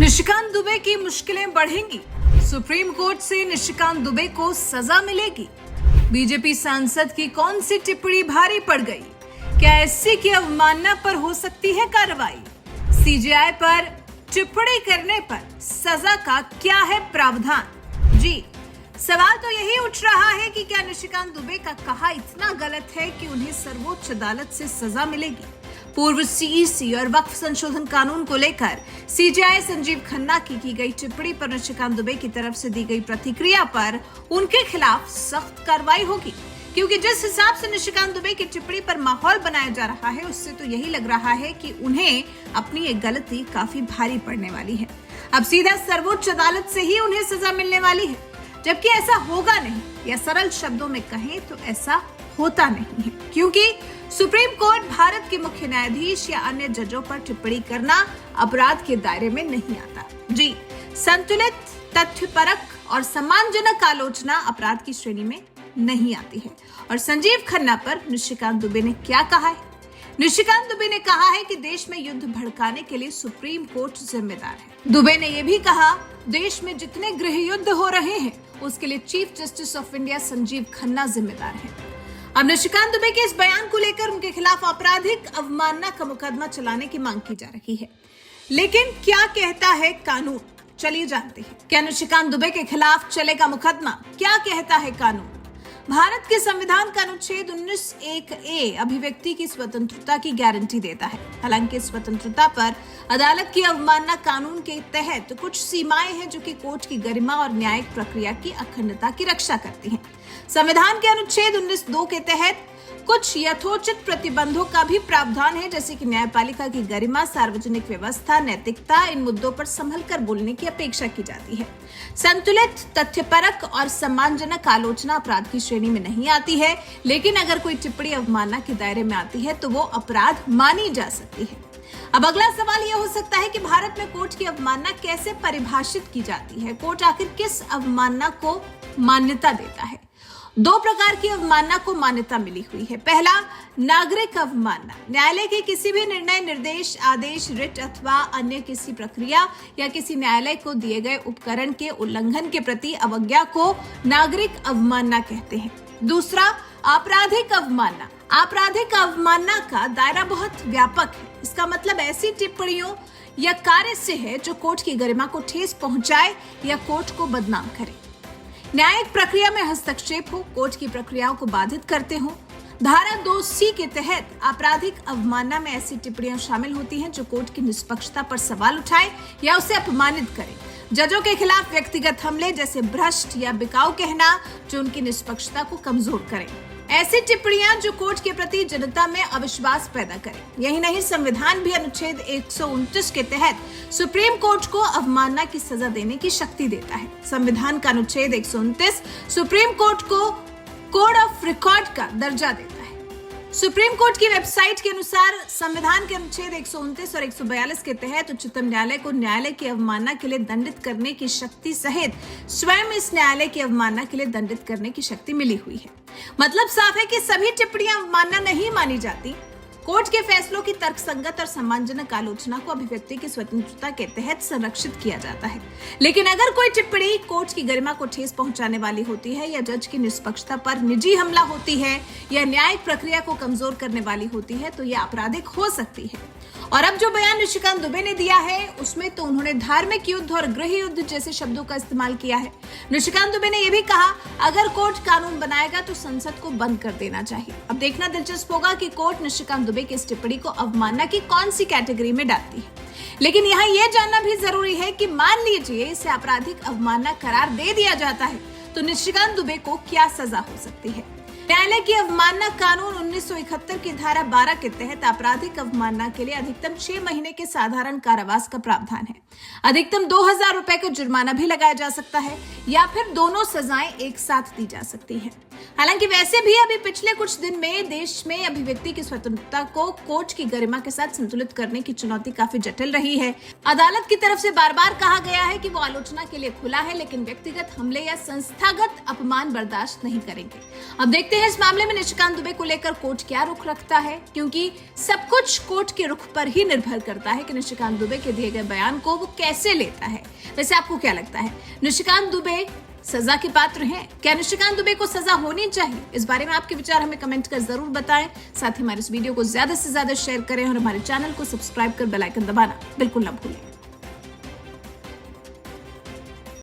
निशिकांत दुबे की मुश्किलें बढ़ेंगी। सुप्रीम कोर्ट से निशिकांत दुबे को सजा मिलेगी। बीजेपी सांसद की कौन सी टिप्पणी भारी पड़ गई? क्या एससी की अवमानना पर हो सकती है कार्रवाई? सीजेआई पर टिप्पणी करने पर सजा का क्या है प्रावधान? जी, सवाल तो यही उठ रहा है कि क्या निशिकांत दुबे का कहा इतना गलत है कि उन्हें सर्वोच्च अदालत से सजा मिलेगी? पूर्व सीईसी और वक्फ संशोधन कानून को लेकर सीजेआई संजीव खन्ना की गई टिप्पणी पर निशिकांत दुबे की तरफ से दी गई प्रतिक्रिया पर उनके खिलाफ सख्त कार्रवाई होगी, क्योंकि जिस हिसाब से निशिकांत दुबे की टिप्पणी पर माहौल बनाया जा रहा है, उससे तो यही लग रहा है कि उन्हें अपनी एक गलती काफी भारी पड़ने वाली है। अब सीधा सर्वोच्च अदालत से ही उन्हें सजा मिलने वाली है, जबकि ऐसा होगा नहीं, या सरल शब्दों में कहें तो ऐसा होता नहीं है, क्योंकि सुप्रीम कोर्ट भारत के मुख्य न्यायाधीश या अन्य जजों पर टिप्पणी करना अपराध के दायरे में नहीं आता। जी, संतुलित, तथ्यपरक और सम्मानजनक आलोचना अपराध की श्रेणी में नहीं आती है। और संजीव खन्ना पर निशिकांत दुबे ने क्या कहा है? निशिकांत दुबे ने कहा है कि देश में युद्ध भड़काने के लिए सुप्रीम कोर्ट जिम्मेदार है। दुबे ने यह भी कहा, देश में जितने गृह युद्ध हो रहे हैं उसके लिए chief justice of India Sanjeev Khanna जिम्मेदार है। अब निशिकांत दुबे के इस बयान को लेकर उनके खिलाफ आपराधिक अवमानना का मुकदमा चलाने की मांग की जा रही है, लेकिन क्या कहता है कानून? चलिए जानते हैं। क्या निशिकांत दुबे के खिलाफ चलेगा मुकदमा? क्या कहता है कानून? भारत के संविधान का अनुच्छेद 19(1)(a) अभिव्यक्ति की स्वतंत्रता की गारंटी देता है। हालांकि स्वतंत्रता पर अदालत की अवमानना कानून के तहत कुछ सीमाएं हैं जो कि कोर्ट की गरिमा और न्यायिक प्रक्रिया की अखंडता की रक्षा करती हैं। संविधान के अनुच्छेद 19(2) के तहत कुछ यथोचित प्रतिबंधों का भी प्रावधान है, जैसे कि न्यायपालिका की गरिमा, सार्वजनिक व्यवस्था, नैतिकता, इन मुद्दों पर संभल कर बोलने की अपेक्षा की जाती है। संतुलित, तथ्यपरक और सम्मानजनक आलोचना अपराध की श्रेणी में नहीं आती है, लेकिन अगर कोई टिप्पणी अवमानना के दायरे में आती है तो वो अपराध मानी जा सकती है। अब अगला सवाल यह हो सकता है कि भारत में कोर्ट की अवमानना कैसे परिभाषित की जाती है? कोर्ट आखिर किस अवमानना को मान्यता देता है? दो प्रकार की अवमानना को मान्यता मिली हुई है। पहला, नागरिक अवमानना। न्यायालय के किसी भी निर्णय, निर्देश, आदेश, रिट अथवा अन्य किसी प्रक्रिया या किसी न्यायालय को दिए गए उपकरण के उल्लंघन के प्रति अवज्ञा को नागरिक अवमानना कहते हैं। दूसरा, आपराधिक अवमानना। आपराधिक अवमानना का दायरा बहुत व्यापक है। इसका मतलब ऐसी टिप्पणियों या कार्य से है जो कोर्ट की गरिमा को ठेस पहुंचाए या कोर्ट को बदनाम करे, न्यायिक प्रक्रिया में हस्तक्षेप हो, कोर्ट की प्रक्रियाओं को बाधित करते हो। धारा 2C के तहत आपराधिक अवमानना में ऐसी टिप्पणियां शामिल होती हैं जो कोर्ट की निष्पक्षता पर सवाल उठाए या उसे अपमानित करे। जजों के खिलाफ व्यक्तिगत हमले जैसे भ्रष्ट या बिकाऊ कहना जो उनकी निष्पक्षता को कमजोर करे। ऐसी टिप्पणियां जो कोर्ट के प्रति जनता में अविश्वास पैदा करें। यही नहीं, संविधान भी अनुच्छेद 129 के तहत सुप्रीम कोर्ट को अवमानना की सजा देने की शक्ति देता है। संविधान का अनुच्छेद 129 सुप्रीम कोर्ट को कोड ऑफ रिकॉर्ड का दर्जा देता है। सुप्रीम कोर्ट की वेबसाइट के अनुसार संविधान के अनुच्छेद 129 और 142 के तहत उच्चतम न्यायालय को न्यायालय की अवमानना के लिए दंडित करने की शक्ति सहित स्वयं इस न्यायालय की अवमानना के लिए दंडित करने की शक्ति मिली हुई है। मतलब साफ है कि सभी टिप्पणियां अवमानना नहीं मानी जाती। कोर्ट के फैसलों की तर्कसंगत और सम्मानजनक आलोचना को अभिव्यक्ति की स्वतंत्रता के तहत संरक्षित किया जाता है, लेकिन अगर कोई टिप्पणी कोर्ट की गरिमा को ठेस पहुंचाने वाली होती है या जज की निष्पक्षता पर निजी हमला होती है या न्यायिक प्रक्रिया को कमजोर करने वाली होती है तो यह आपराधिक हो सकती है। और अब जो बयान निशिकांत दुबे ने दिया है उसमें तो उन्होंने धार्मिक युद्ध और गृह युद्ध जैसे शब्दों का इस्तेमाल किया है। निशिकांत दुबे ने यह भी कहा, अगर कोर्ट कानून बनाएगा तो संसद को बंद कर देना चाहिए। अब देखना दिलचस्प होगा कि कोर्ट निशिकांत दुबे की इस टिप्पणी को अवमानना की कौन सी कैटेगरी में डालती है। लेकिन यहाँ यह जानना भी जरूरी है कि मान लीजिए इसे आपराधिक अवमानना करार दे दिया जाता है तो निशिकांत दुबे को क्या सजा हो सकती है। न्यायालय की अवमानना कानून 1971 की धारा 12 के तहत आपराधिक अवमानना के लिए अधिकतम 6 महीने के साधारण कारावास का प्रावधान है। अधिकतम 2000 रुपए का जुर्माना भी लगाया जा सकता है या फिर दोनों सजाएं एक साथ दी जा सकती हैं। हालांकि वैसे भी अभी पिछले कुछ दिन में देश में अभिव्यक्ति की स्वतंत्रता को कोर्ट की गरिमा के साथ संतुलित करने की चुनौती काफी जटिल रही है। अदालत की तरफ से बार बार कहा गया है कि वो आलोचना के लिए खुला है, लेकिन व्यक्तिगत हमले या संस्थागत अपमान बर्दाश्त नहीं करेंगे। अब देखते हैं इस मामले में निशिकांत दुबे को लेकर कोर्ट क्या रुख रखता है, क्योंकि सब कुछ कोर्ट के रुख पर ही निर्भर करता है कि निशिकांत दुबे के दिए गए बयान को वो कैसे लेता है। वैसे आपको क्या लगता है, निशिकांत दुबे सजा के पात्र हैं? क्या निशिकांत दुबे को सजा होनी चाहिए? इस बारे में आपके विचार हमें कमेंट कर जरूर बताएं। साथ ही हमारे इस वीडियो को ज्यादा से ज्यादा शेयर करें और हमारे चैनल को सब्सक्राइब कर बेल आइकन दबाना बिल्कुल न भूलें।